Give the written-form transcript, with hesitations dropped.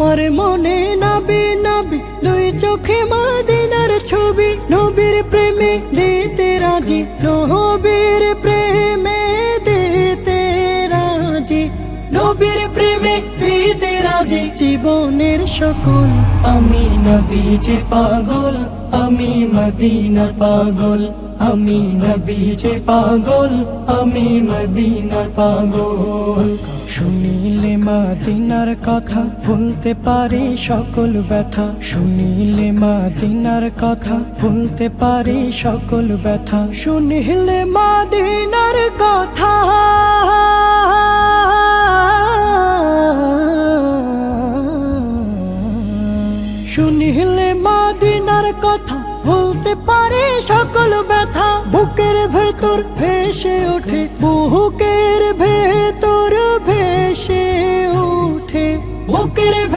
আমার মনে নবী নবী দুই চোখে মদিনার ছবি, নবীর প্রেমে দিতে রাজি, নবীর প্রেমে দিতে রাজি, নবীর প্রেমে দিতে রাজি। জীবনের সকল আমি নবীজির পাগল, আমি মদিনার পাগল, আমি নবীজির পাগল, আমি মদিনার পাগল। শুনিলে মদিনার কথা ভুলতে পারি সকল ব্যথা, শুনিলে মদিনার কথা ভুলতে পারি সকল ব্যথা, শুনিলে মদিনার কথা শুনিলে মদিনার কথা ভুলতে পারি সকল ব্যথা। বুকের ভেতর ভেসে ওঠে, বুকের ভেতর